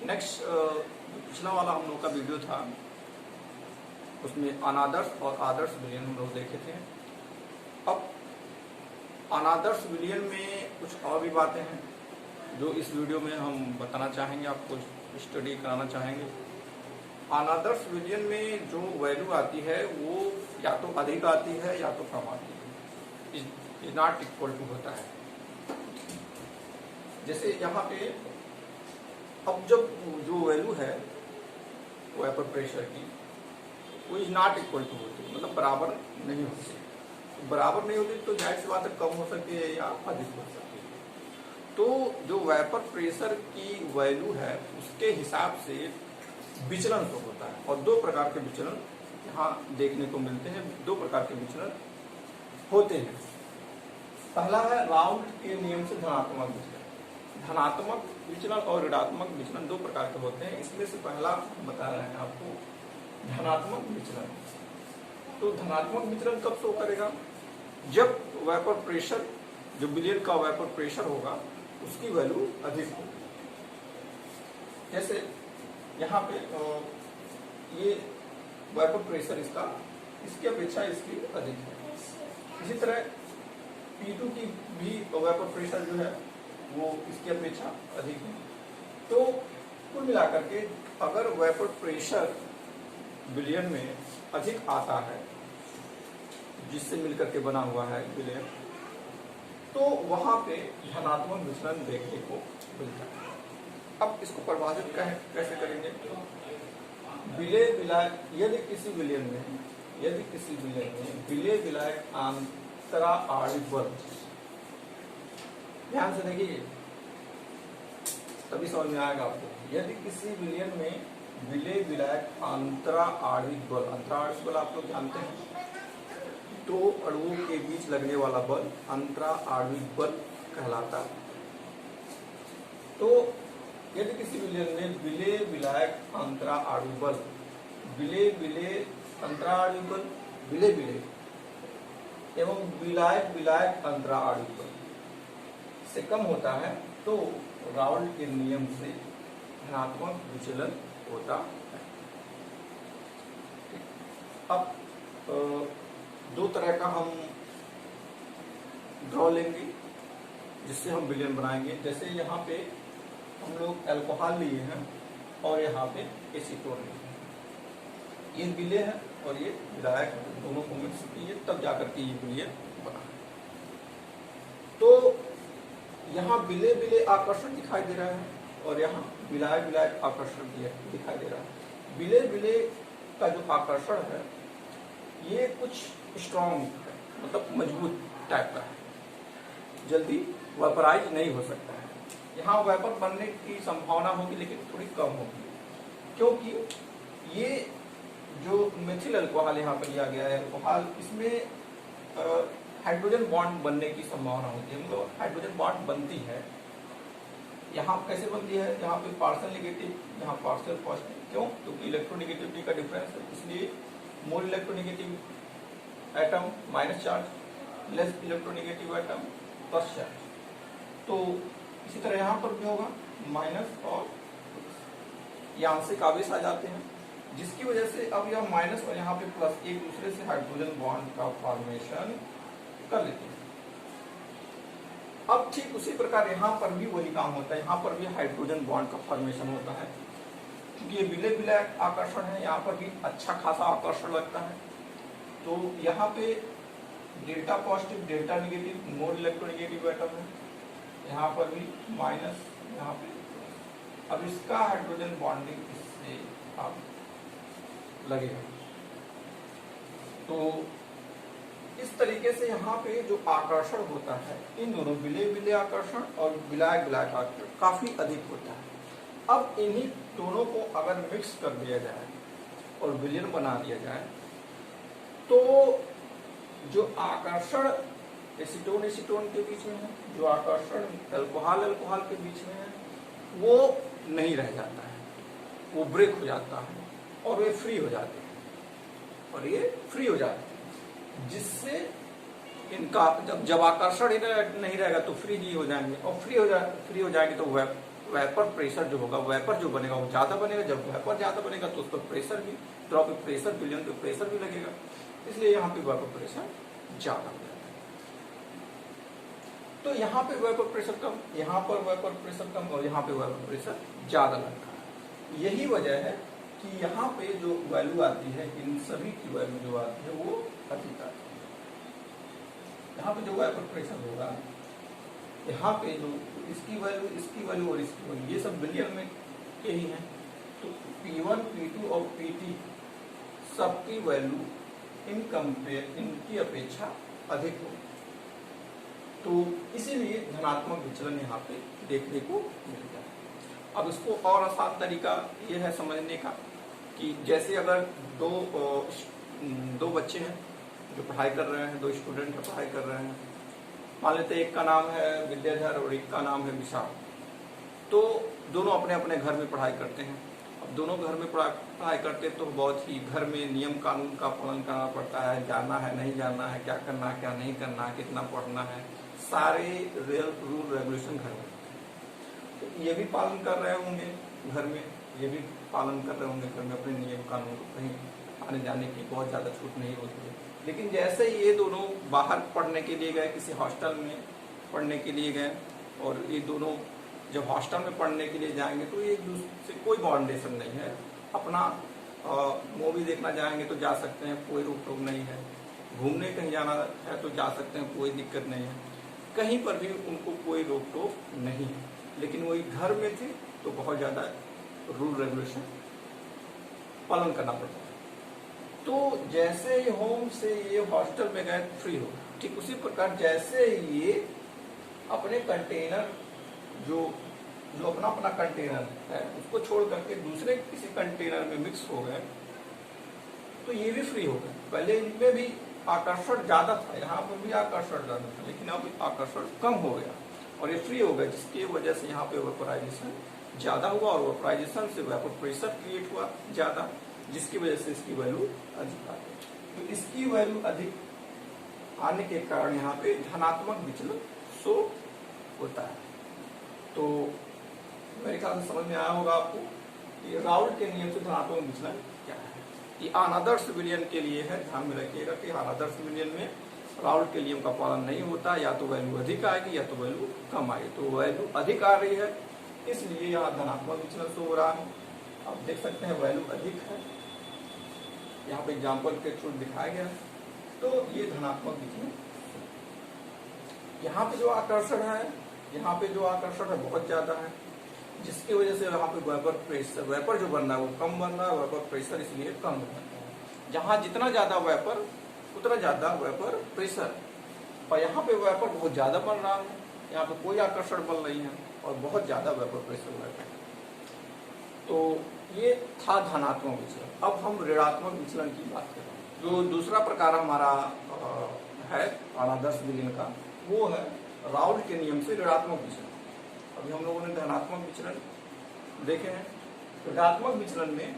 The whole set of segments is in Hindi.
नेक्स्ट पिछला वाला हम लोग का वीडियो था, उसमें अनादर्श और आदर्श विलयन हम लोग देखे थे। अब अनादर्श विलयन में कुछ और भी बातें हैं जो इस वीडियो में हम बताना चाहेंगे, आपको स्टडी कराना चाहेंगे। अनादर्श विलयन में जो वैल्यू आती है वो या तो अधिक आती है या तो कम आती है, इज नॉट इक्वल टू होता है। जैसे यहाँ पे अब जब जो वैल्यू है वेपर प्रेशर की वो इज नॉट इक्वल टू होती, मतलब बराबर नहीं होती। बराबर नहीं होती तो जाहिर सी बात है कम हो सकती है या अधिक हो सकती है। तो जो वेपर प्रेशर की वैल्यू है उसके हिसाब से विचलन तो होता है, और दो प्रकार के विचलन यहाँ देखने को मिलते हैं। दो प्रकार के विचलन होते हैं। पहला है राउल्ट के नियम से धनात्मक विचलन। धनात्मक विचलन और ऋणात्मक विचलन दो प्रकार के होते हैं। इसमें से पहला बता रहे हैं आपको धनात्मक विचलन। तो धनात्मक विचलन कब शो करेगा? जब वेपर प्रेशर, जो विलयन का वेपर प्रेशर होगा उसकी वैल्यू अधिक होगी। जैसे यहाँ पे ये वेपर प्रेशर इसकी अपेक्षा इसकी अधिक है। इसी तरह P2 की भी वेपर प्रेशर जो है वो इसकी अपेक्षा अधिक है। तो कुल मिलाकर के अगर वेपर प्रेशर विलयन में अधिक आता है, जिससे मिलकर के बना हुआ है विलयन, तो वहां पे धनात्मक विचलन देखने को मिलता है। अब इसको परिभाषित कैसे करेंगे? विलय विलायक, यदि किसी विलयन में विलय विलायक आंतरा आणविक बल, ध्यान से देखिए तभी समझ में आएगा आपको। यदि किसी विलयन में विलय विलायक अंतरा आणविक बल, अंतरा आणविक बल आप लोग जानते हैं, दो अणुओं के बीच लगने वाला बल अंतरा आणविक बल कहलाता है। तो यदि किसी विलयन में विलय विलायक अंतरा आणविक बल, विलय अंतरा आणविक बल, विलय एवं विलायक विलायक अंतरा आणविक बल से कम होता है तो राउल्ट के नियम से धनात्मक विचलन होता है। अब दो तरह का हम ड्रॉ लेंगे जिससे हम विलयन बनाएंगे। जैसे यहाँ पे हम लोग अल्कोहल लिए हैं और यहाँ पे एसीटोन लिए हैं। ये विलय है और ये विलायक है, दोनों को मिक्स किए तब जाकर के ये विलयन बना। तो यहाँ विलय आकर्षण दिखाई दे रहा है और यहाँ विलायक आकर्षण दिखाई दे रहा है। विलय का जो आकर्षण है ये कुछ स्ट्रॉन्ग है, मतलब मजबूत टाइप का है, जल्दी वेपराइज नहीं हो सकता है। यहाँ वेपर बनने की संभावना होगी लेकिन थोड़ी कम होगी, क्योंकि ये जो मेथिल अल्कोहल यहाँ पर लिया गया है अल्कोहल, इसमें हाइड्रोजन बॉन्ड बनने की संभावना होती है, मतलब हाइड्रोजन बॉन्ड बनती है। यहाँ कैसे बनती है? यहाँ पे पार्शियल नेगेटिव, यहाँ पार्शियल पॉजिटिव। क्यों? क्योंकि इलेक्ट्रोनेगेटिविटी का डिफरेंस है, इसलिए more electronegative atom minus charge, less electronegative atom plus charge. तो इसी तरह यहाँ पर भी होगा माइनस, और ये आंशिक आवेश आ जाते हैं, जिसकी वजह से अब यह माइनस और यहाँ पे प्लस एक दूसरे से हाइड्रोजन बॉन्ड का फॉर्मेशन कर लेते हैं। अब ठीक उसी प्रकार यहाँ पर भी वही काम होता है, यहाँ पर भी हाइड्रोजन बॉन्ड का फॉर्मेशन होता है। क्योंकि ये विलय विलायक आकर्षण है, यहाँ पर भी अच्छा खासा आकर्षण लगता है। तो यहाँ पे delta positive delta negative more electronegative atom है, यहाँ पर भी माइनस, यहाँ पे अब इसका हाइड्रोजन बॉन्डिंग इससे आप लगेगा। तो इस तरीके से यहाँ पे जो आकर्षण होता है इन दोनों विलय आकर्षण और विलायक आकर्षण काफी अधिक होता है। अब इन्हीं दोनों को अगर मिक्स कर दिया जाए और विलयन बना दिया जाए तो जो आकर्षण एसीटोन के बीच में है, जो आकर्षण अल्कोहल के बीच में है, वो नहीं रह जाता है, वो ब्रेक हो जाता है और वे फ्री हो जाते हैं, जिससे इनका जब आकर्षण नहीं रहेगा तो फ्री ही हो जाएंगे, और फ्री हो जाएंगे तो वेपर प्रेशर जो होगा, वेपर जो बनेगा वो ज्यादा बनेगा। जब वेपर ज्यादा बनेगा तो उस पर प्रेशर भी, ड्रॉप ऑफ प्रेशर विलियन तो प्रेशर भी लगेगा, इसलिए यहाँ पे वेपर प्रेशर ज्यादा हो जाता है। तो यहाँ पे वेपर प्रेशर कम, यहाँ पर वेपर प्रेशर कम और यहाँ पे वेपर प्रेशर ज्यादा लग रहा है। यही वजह है कि यहाँ पे जो वैल्यू आती है, इन सभी की वैल्यू जो आती है वो अधिक आती है। यहाँ पे जो वेपर प्रेशर होगा, यहाँ पे जो इसकी वैल्यू और इसकी वैल्यू, ये सब विलियन में के ही हैं। तो P1, P2 और PT सबकी वैल्यू इनकी अपेक्षा अधिक होगी। तो इसीलिए धनात्मक विचलन यहाँ पे देखने को मिलता है। अब इसको और आसान तरीका ये है समझने का कि जैसे अगर दो बच्चे हैं जो पढ़ाई कर रहे हैं, दो स्टूडेंट पढ़ाई कर रहे हैं, मान लेते हैं एक का नाम है विद्याधर और एक का नाम है विशाल। तो दोनों अपने अपने घर में पढ़ाई करते हैं। अब दोनों घर में पढ़ाई करते हैं तो बहुत ही घर में नियम कानून का पालन करना पड़ता है, जानना है नहीं जानना है, क्या करना है क्या नहीं करना है, कितना पढ़ना है, सारे रूल रेगुलेशन घर में। तो ये भी पालन कर रहे होंगे घर में, ये भी पालन कर रहे होंगे घर में अपने नियम कानून को, कहीं आने जाने की बहुत ज़्यादा छूट नहीं होती है। लेकिन जैसे ही ये दोनों बाहर पढ़ने के लिए गए, किसी हॉस्टल में पढ़ने के लिए गए, और ये दोनों जब हॉस्टल में पढ़ने के लिए जाएंगे तो एक दूसरे से कोई बाउंडेशन नहीं है, अपना मूवी देखना जाएंगे तो जा सकते हैं, कोई रोक टोक नहीं है, घूमने कहीं जाना है तो जा सकते हैं, कोई दिक्कत नहीं है, कहीं पर भी उनको कोई रोक टोक नहीं है। लेकिन वही घर में थे तो बहुत ज़्यादा रूल रेगुलेशन पालन करना पड़ता है। तो जैसे ही होम से ये हॉस्टल में गए फ्री हो, ठीक उसी प्रकार जैसे ये अपने कंटेनर जो अपना अपना कंटेनर है उसको छोड़ करके दूसरे किसी कंटेनर में मिक्स हो गए तो ये भी फ्री हो गए। पहले इनमें भी आकर्षण ज्यादा था, यहाँ पर भी आकर्षण ज्यादा था, लेकिन अब आकर्षण कम हो गया और ये फ्री हो गया, जिसकी वजह से यहाँ पे वेपोराइजेशन ज्यादा हुआ और वेपोराइजेशन से वेपर प्रेशर क्रिएट हुआ ज्यादा, जिसकी वजह से इसकी वैल्यू अधिक आ गई। तो इसकी वैल्यू अधिक आने के कारण यहाँ पे धनात्मक विचलन शो होता है। तो मेरे ख्याल से समझ में आया होगा आपको कि राउल्ट के नियम से धनात्मक विचलन क्या है। ये अनादर्श विलयन के लिए है, ध्यान में रखिएगा कि अनादर्श विलयन में राउल्ट के नियम का पालन नहीं होता, या तो वैल्यू अधिक आएगी या तो वैल्यू कम आएगी। तो वैल्यू अधिक आ रही है इसलिए यहाँ धनात्मक विचलन शो हो रहा है। आप देख सकते हैं वैल्यू अधिक है, यहाँ पे एग्जाम्पल के थ्रू दिखाया गया, तो ये धनात्मक विचलन। यहाँ पे जो आकर्षण है, यहाँ पे जो आकर्षण है बहुत ज्यादा है, जिसकी वजह से यहाँ पे वेपर प्रेशर, वेपर जो बन रहा है वो कम बन रहा है, वेपर प्रेशर इसलिए कम हो जाता है। जहाँ जितना ज्यादा वेपर उतना ज्यादा वेपर प्रेशर, और यहाँ पे वेपर बहुत ज्यादा बन रहा है, यहाँ पे कोई आकर्षण बल नहीं है और बहुत ज्यादा वेपर प्रेशर हो रहा है। तो ये था धनात्मक विचलन। अब हम ऋणात्मक विचलन की बात करें। जो दूसरा प्रकार हमारा है अनादर्श विलयन का, वो है राउल्ट के नियम से ऋणात्मक विचलन। अभी हम लोगों ने धनात्मक विचलन देखे हैं। ऋणात्मक विचलन में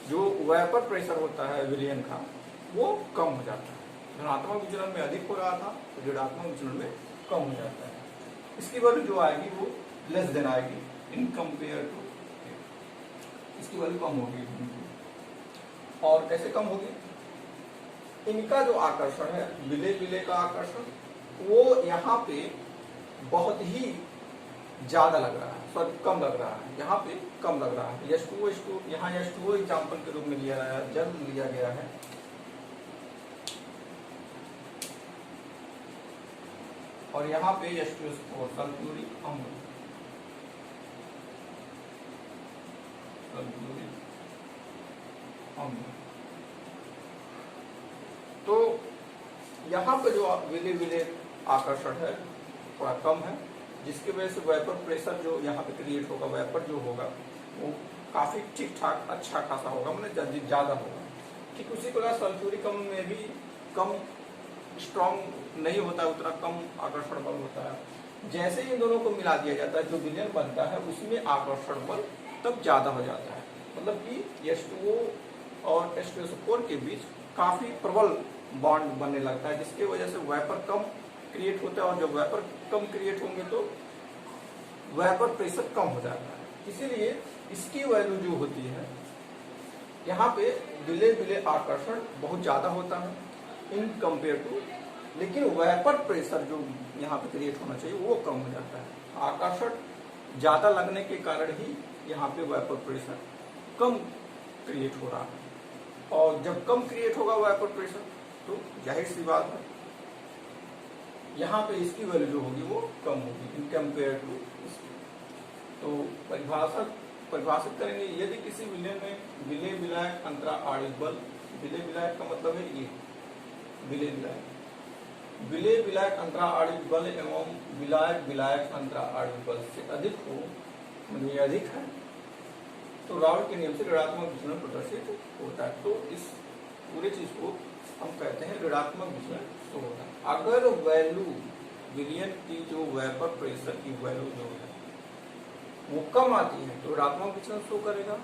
जो वेपर प्रेशर होता है विलयन का वो कम हो जाता है। धनात्मक विचलन में अधिक हो रहा था, तो ऋणात्मक विचलन में कम हो जाता है। इसकी वैल्यू जो आएगी वो लेस देन आएगी इन कंपेयर टू, इसकी वैल्यू कम होगी। और कैसे कम होगी? इनका जो आकर्षण है, विलय का आकर्षण, वो यहाँ पे बहुत ही ज्यादा लग रहा है, सॉरी कम लग रहा है, यहाँ पे कम लग रहा है। H2O यहाँ H2O एग्जाम्पल के रूप में लिया गया है, जल लिया गया है। और यहाँ पे H2SO4 सल्फ्यूरिक अम्ल, तो यहाँ पे जो विलय आकर्षण है थोड़ा कम है, जिसकी वजह से वेपर प्रेशर जो यहाँ पे क्रिएट होगा, वेपर जो होगा वो काफी ठीक ठाक अच्छा खासा होगा, मतलब ज्यादा होगा। ठीक उसी प्रकार सल्फ्यूरिक अम्ल में भी कम स्ट्रॉन्ग नहीं होता है, उतना कम आकर्षण बल होता है। जैसे ही इन दोनों को मिला दिया जाता है, जो विलयन बनता है उसमें आकर्षण बल तब ज्यादा हो जाता है, मतलब कि H2O और H2SO4 के बीच काफी प्रबल बॉन्ड बनने लगता है, जिसकी वजह से वेपर कम क्रिएट होता है। और जब वेपर कम क्रिएट होंगे तो वेपर प्रेशर कम हो जाता है। इसीलिए इसकी वैल्यू जो होती है, यहाँ पे विले विले आकर्षण बहुत ज्यादा होता है इन कंपेयर टू, लेकिन वेपर प्रेशर जो यहाँ पे क्रिएट होना चाहिए वो कम हो जाता है। आकर्षण ज्यादा लगने के कारण ही यहाँ पे वेपर प्रेशर कम क्रिएट हो रहा है, और जब कम क्रिएट होगा वेपर प्रेशर तो जाहिर सी बात है यहाँ पे इसकी वैल्यू जो होगी वो कम होगी इन कंपेयर टू इसकी। तो परिभाषित करेंगे, यदि किसी विलयन में विलय विलायक अंतरा आणविक बल, विलय विलायक का मतलब है ये विलय विलायक अंतरा आणविक बल एवं विलायक विलायक अंतरा आणविक बल से अधिक हो, मतलब ये अधिक है, तो राउल के नियम से ऋणात्मक विचलन प्रदर्शित होता है। तो इस पूरे चीज को हम कहते हैं ऋणात्मक विचलन शो होता है। अगर वैल्यू विलयन की जो वेपर प्रेशर की वैल्यू जो है वो कम आती है तो ऋणात्मक विचलन शो करेगा,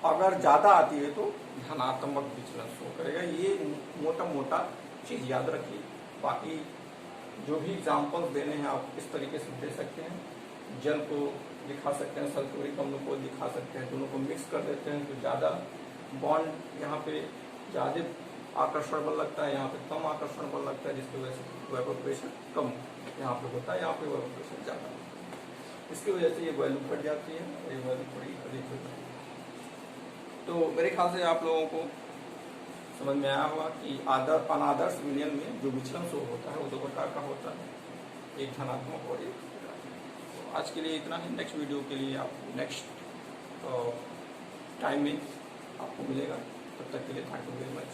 अगर ज्यादा आती है तो धनात्मक विचलन शो करेगा। ये मोटा मोटा चीज याद रखिए। बाकी जो भी एग्जाम्पल्स देने हैं आप इस तरीके से दे सकते हैं। जल को दिखा सकते हैं, सल्फ्यूरिक अम्ल को दिखा सकते हैं, दोनों को मिक्स कर देते हैं तो ज्यादा बॉन्ड यहाँ पे ज्यादा आकर्षण बल लगता है, यहाँ पे कम आकर्षण बल लगता है, जिसकी वजह से वेपर प्रेशर कम यहाँ पे होता है, यहाँ पे वेपर प्रेशर ज्यादा होता है। इसकी वजह से ये वैल्यू घट जाती है और ये वैल्यू थोड़ी अधिक हो जाती है। तो मेरे ख्याल से आप लोगों को समझ में आया होगा कि अनादर्श विलयन में जो विचलन शो होता है वो दो प्रकार का होता है, एक धनात्मक और एक ऋणात्मक। तो आज के लिए इतना ही। नेक्स्ट वीडियो के लिए आप नेक्स्ट टाइम में आपको मिलेगा। तब तक के लिए थैंक यू वेरी मच।